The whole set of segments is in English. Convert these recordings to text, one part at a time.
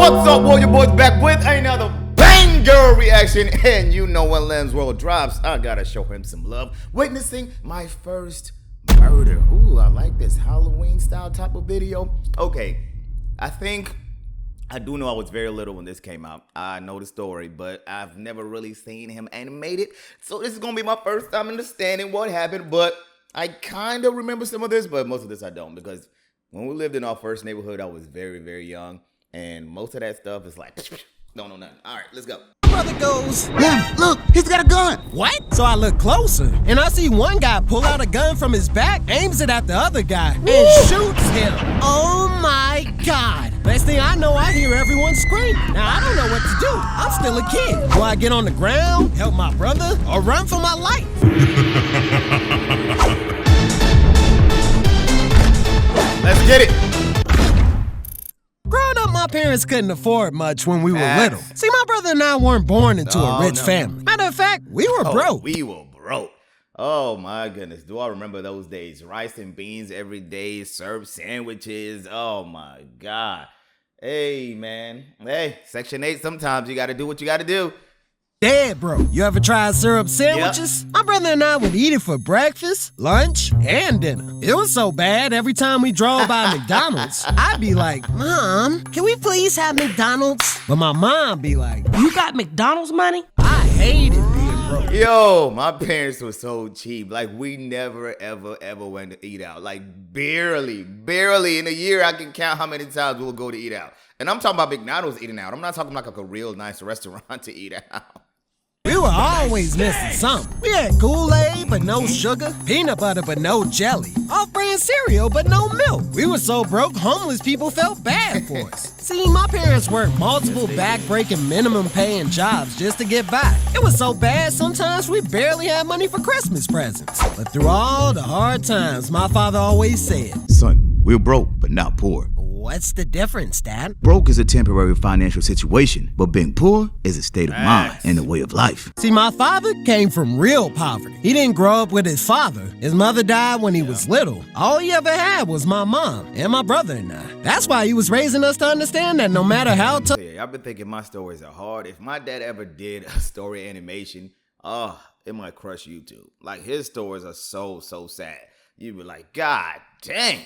What's up, Warrior Boys? Back with another banger reaction. And you know when Lens World drops, I gotta show him some love. Witnessing my first murder. Ooh, I like this Halloween style type of video. Okay, I do know I was very little when this came out. I know the story, but I've never really seen him animated. So this is gonna be my first time understanding what happened, but I kind of remember some of this, but most of this I don't, because when we lived in our first neighborhood, I was very, very young. And most of that stuff is like, don't know nothing. All right, let's go. Brother goes, Look, he's got a gun. what? So I look closer, and I see one guy pull out a gun from his back, aims it at the other guy, and shoots him. Oh my God. Next thing I know, I hear everyone scream. Now, I don't know what to do. I'm still a kid. Do I get on the ground, help my brother, or run for my life? Let's get it. Growing up, my parents couldn't afford much when we were little. See, my brother and I weren't born into a rich family. Matter of fact, we were broke. We were broke. Oh my goodness. Do I remember those days? Rice and beans every day, served sandwiches. Oh my God. Hey, man. Hey, Section 8, sometimes you got to do what you got to do. Dead broke. You ever tried syrup sandwiches? My brother and I would eat it for breakfast, lunch, and dinner. It was so bad, every time we drove by McDonald's, I'd be like, Mom, can we please have McDonald's? But my mom be like, You got McDonald's money? I hated being broke. Yo, my parents were so cheap. Like, we never, ever went to eat out. Like, barely. In a year, I can count how many times we'll go to eat out. And I'm talking about McDonald's eating out. I'm not talking like a real nice restaurant to eat out. We were always missing something. We had Kool-Aid, but no sugar, peanut butter, but no jelly, off-brand cereal, but no milk. We were so broke, homeless people felt bad for us. See, my parents worked multiple back-breaking minimum-paying jobs just to get by. It was so bad, sometimes we barely had money for Christmas presents. But through all the hard times, my father always said, Son, we're broke, but not poor. What's the difference, Dad? Broke is a temporary financial situation, but being poor is a state of mind and a way of life. See, my father came from real poverty. He didn't grow up with his father. His mother died when he was little. All he ever had was my mom and my brother and I. That's why he was raising us to understand that no matter how tough... Yeah, I've been thinking my stories are hard. If my dad ever did a story animation, it might crush YouTube. Like, his stories are so sad. You'd be like, God dang.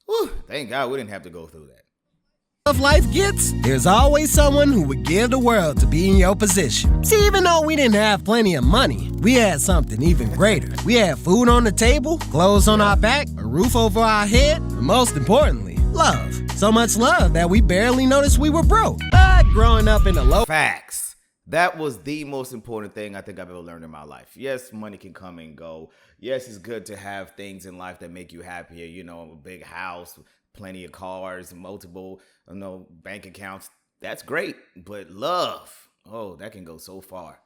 Whew, thank God we didn't have to go through that. If life gets, there's always someone who would give the world to be in your position. See, even though we didn't have plenty of money, we had something even greater. We had food on the table, clothes on our back, a roof over our head, and most importantly, love. So much love that we barely noticed we were broke. But growing up in a low... Facts. That was the most important thing I think I've ever learned in my life. Yes, money can come and go. Yes, it's good to have things in life that make you happier. You know, a big house, plenty of cars, multiple, bank accounts. That's great. But love, that can go so far.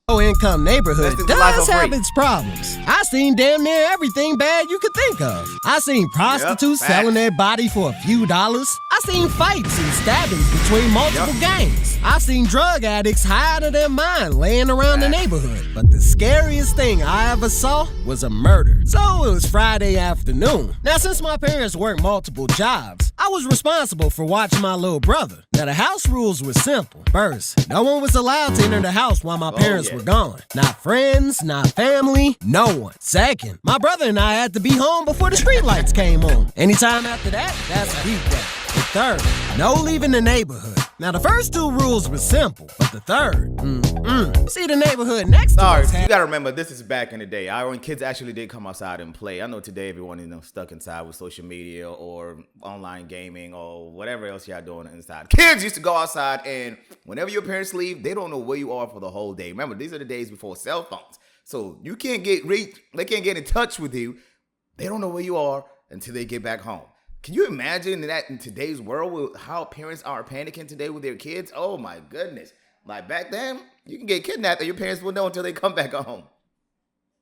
Low-income neighborhood does have free. its problems. I seen damn near everything bad you could think of. I seen prostitutes selling their body for a few dollars. I seen fights and stabbings between multiple gangs. I seen drug addicts high out of their mind laying around the neighborhood. But the scariest thing I ever saw was a murder. So it was Friday afternoon. Now, since my parents worked multiple jobs, I was responsible for watching my little brother. Now, the house rules were simple. First, no one was allowed to enter the house while my parents were gone. Not friends, not family, no one. Second, my brother and I had to be home before the streetlights came on. Anytime after that, that's a weekday. The third, no leaving the neighborhood. Now, the first two rules were simple, but the third, See, the neighborhood next to us You gotta remember, this is back in the day. When kids actually did come outside and play. I know today everyone is stuck inside with social media or online gaming or whatever else y'all doing inside. Kids used to go outside, and whenever your parents leave, they don't know where you are for the whole day. Remember, these are the days before cell phones. So you can't they can't get in touch with you. They don't know where you are until they get back home. Can you imagine that in today's world, how parents are panicking today with their kids? Oh my goodness. Like back then, you can get kidnapped and your parents will know until they come back home.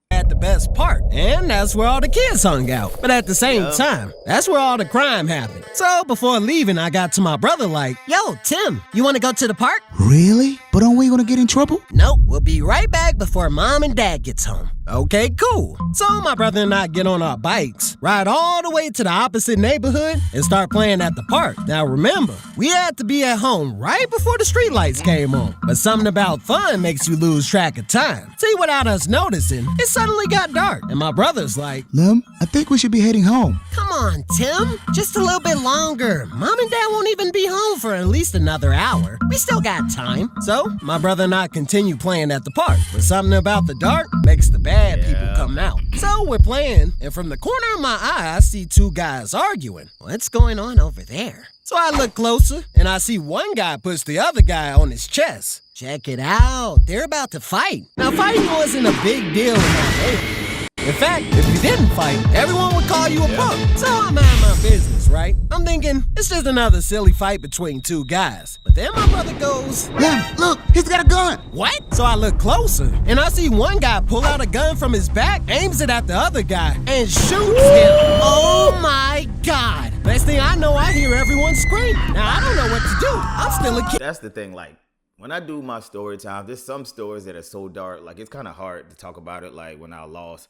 At the best part, and that's where all the kids hung out. But at the same time, that's where all the crime happened. So before leaving, I got to my brother like, Yo, Tim, you want to go to the park? Really? But But aren't we gonna get in trouble? Nope, we'll be right back before Mom and Dad gets home. Okay, cool. So my brother and I get on our bikes, ride all the way to the opposite neighborhood, and start playing at the park. Now remember, we had to be at home right before the streetlights came on. But something about fun makes you lose track of time. See, without us noticing, it suddenly got dark, and my brother's like, Lem, I think we should be heading home. come on, Tim, just a little bit longer. Mom and Dad won't even be home for at least another hour. We still got time. So my brother and I continue playing at the park, but something about the dark makes the bad people come out. So we're playing, and from the corner of my eye, I see two guys arguing. What's going on over there? So I look closer, and I see one guy push the other guy on his chest. Check it out. They're about to fight. Now, fighting wasn't a big deal in my neighborhood. In fact, if you didn't fight, everyone would call you a punk. So I'm out of my business, right? I'm thinking, it's just another silly fight between two guys. But then my brother goes, Lem, look, he's got a gun. what? So I look closer, and I see one guy pull out a gun from his back, aims it at the other guy, and shoots him. Oh my God. Next thing I know, I hear everyone scream. Now, I don't know what to do. I'm still a kid. That's the thing, like, when I do my story time, there's some stories that are so dark, like, it's kind of hard to talk about it, like, when I lost.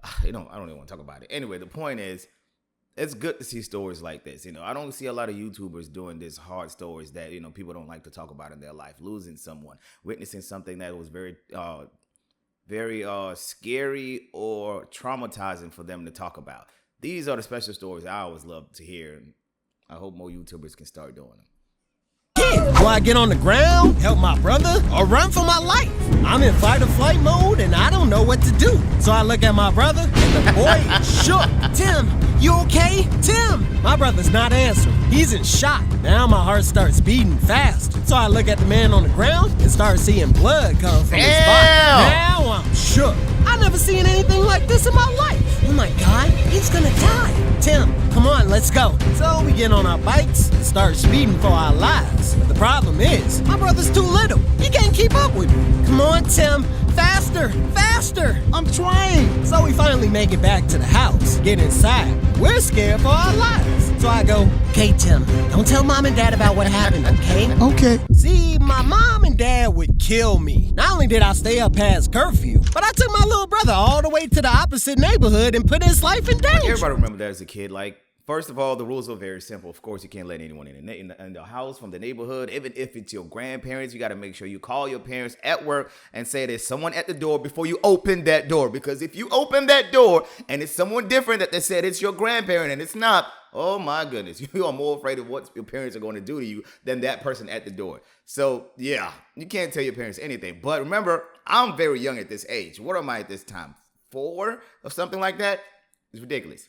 I don't even want to talk about it. Anyway, the point is, it's good to see stories like this. I don't see a lot of YouTubers doing this hard stories that, people don't like to talk about in their life. Losing someone, witnessing something that was very, very scary or traumatizing for them to talk about. These are the special stories I always love to hear, and I hope more YouTubers can start doing them. Do I get on the ground, help my brother, or run for my life? I'm in fight or flight mode and I don't know what to do. So I look at my brother and the boy is shook. Tim, you okay? Tim! My brother's not answering. He's in shock. Now my heart starts beating fast. So I look at the man on the ground and start seeing blood come from his body. Now I'm shook. I've never seen anything like this in my life. Oh my God, he's gonna die. Tim, come on, let's go. So we get on our bikes and start speeding for our lives. But the problem is, my brother's too little. He can't keep up with me. Come on, Tim, faster, faster. I'm trying. So we finally make it back to the house, get inside. We're scared for our lives. So I go, okay, Tim, don't tell Mom and Dad about what happened, okay? Okay. See, my mom and dad would kill me. Not only did I stay up past curfew, but I took my little brother all the way to the opposite neighborhood and put his life in danger. Everybody remember that as a kid. Like, first of all, the rules are very simple. Of course, you can't let anyone in the house from the neighborhood. Even if it's your grandparents, you got to make sure you call your parents at work and say there's someone at the door before you open that door. Because if you open that door and it's someone different that they said it's your grandparent and it's not, oh my goodness, you are more afraid of what your parents are going to do to you than that person at the door. So yeah, you can't tell your parents anything. But remember, I'm very young at this age. What am I at this time? 4 or something like that? It's ridiculous.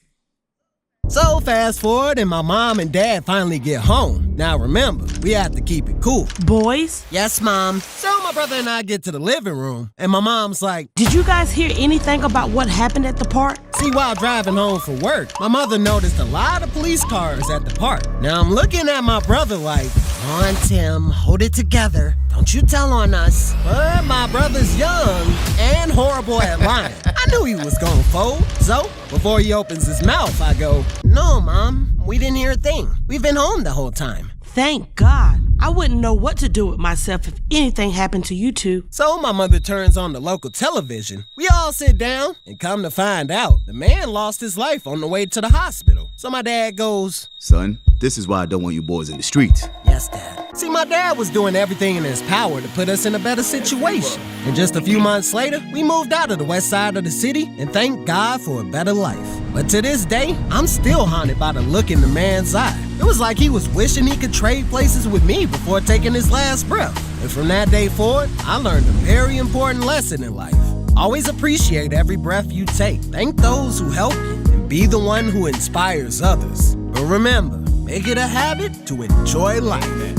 So fast forward and my mom and dad finally get home. Now remember, we have to keep it cool. Boys, Yes, Mom. So my brother and I get to the living room and my mom's like, did you guys hear anything about what happened at the park? see, while driving home from work, my mother noticed a lot of police cars at the park. Now I'm looking at my brother like, come on, Tim, hold it together. Don't you tell on us. But my brother's young and horrible at lying. I knew he was gonna fold. So before he opens his mouth, I go, no, Mom, we didn't hear a thing. We've been home the whole time. Thank God. I wouldn't know what to do with myself if anything happened to you two. So my mother turns on the local television. We all sit down and come to find out the man lost his life on the way to the hospital. So my dad goes, Son, this is why I don't want you boys in the streets. yes, Dad. See, my dad was doing everything in his power to put us in a better situation. And just a few months later, we moved out of the west side of the city and thank God for a better life. But to this day, I'm still haunted by the look in the man's eye. It was like he was wishing he could trade places with me before taking his last breath. And from that day forward, I learned a very important lesson in life. Always appreciate every breath you take. Thank those who help you and be the one who inspires others. But remember, make it a habit to enjoy life.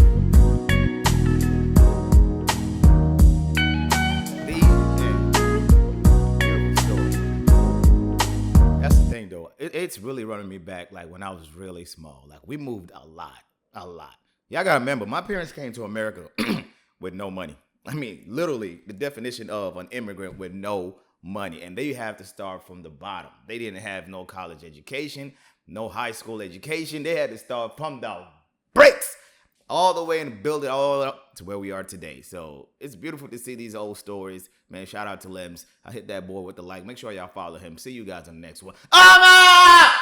That's the thing, though. It's really running me back, like when I was really small. Like, we moved a lot. Y'all gotta remember, my parents came to America with no money. I mean, literally, the definition of an immigrant with no money. And they have to start from the bottom. They didn't have no college education, no high school education. They had to start from the bricks. all the way and build it all up to where we are today. So it's beautiful to see these old stories. Man, shout out to Lems. I hit that boy with the like. Make sure y'all follow him. See you guys on the next one. I'm out!